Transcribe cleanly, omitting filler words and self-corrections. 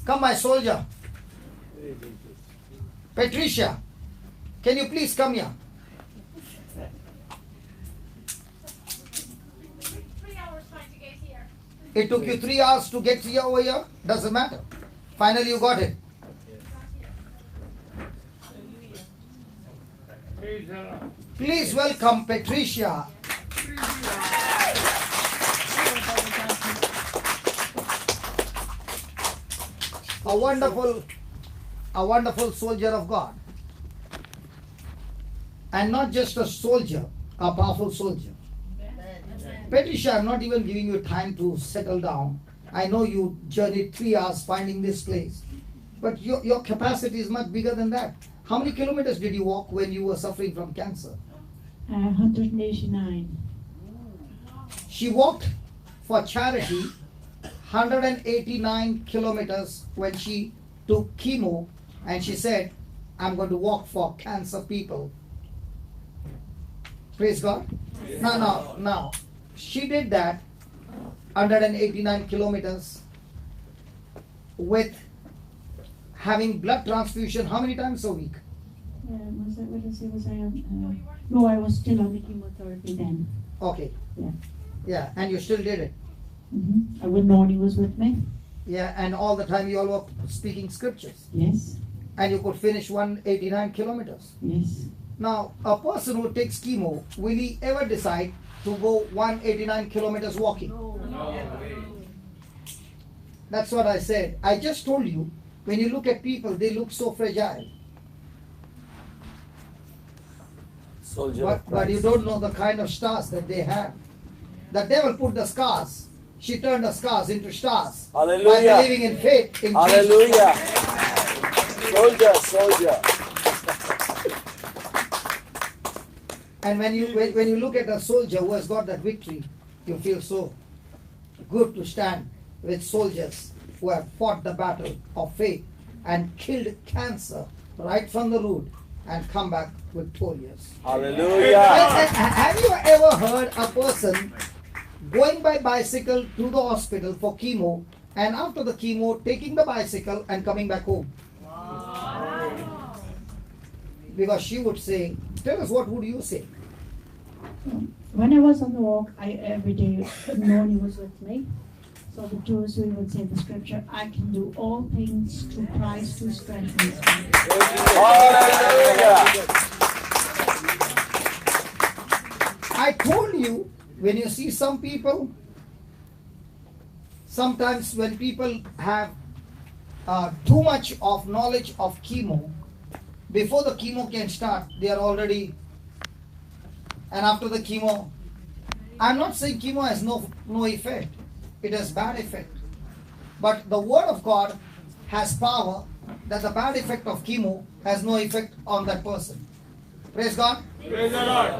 Come, my soldier. Patricia, can you please come here? 3 hours trying to get here. It took you 3 hours to get here over here? Doesn't matter. Finally you got it. Please welcome Patricia. A wonderful soldier of God. And not just a soldier, a powerful soldier. Patricia, I'm not even giving you time to settle down. I know you journeyed 3 hours finding this place. But your capacity is much bigger than that. How many kilometers did you walk when you were suffering from cancer? 189. She walked for charity 189 kilometers when she took chemo, and she said, I'm going to walk for cancer people. Praise God. Now, she did that 189 kilometers with having blood transfusion how many times a week? No, I was still on the chemotherapy then. Okay. Yeah. Yeah, and you still did it. I would know he was with me. Yeah, and all the time you all were speaking scriptures. Yes. And you could finish 189 kilometers. Yes. Now, a person who takes chemo, will he ever decide to go 189 kilometers walking? No. That's what I said. I just told you, when you look at people, they look so fragile. But you don't know the kind of stars that they have. The devil put the scars. She turned the scars into stars. Hallelujah. By believing in faith in Hallelujah. Jesus. Soldier. And when you look at a soldier who has got that victory, you feel so good to stand with soldiers who have fought the battle of faith and killed cancer right from the root and come back victorious. Hallelujah. Have you ever heard a person going by bicycle to the hospital for chemo, and after the chemo taking the bicycle and coming back home? Wow. Because she would say, tell us, what would you say? When I was on the walk, I every day known he was with me. So the two of we would say the scripture, I can do all things through Christ who strengthens me. Hallelujah. I told you, when you see some people, sometimes when people have too much of knowledge of chemo, before the chemo can start, they are already, and after the chemo, I'm not saying chemo has no effect. It has bad effect. But the word of God has power that the bad effect of chemo has no effect on that person. Praise God. Praise the Lord.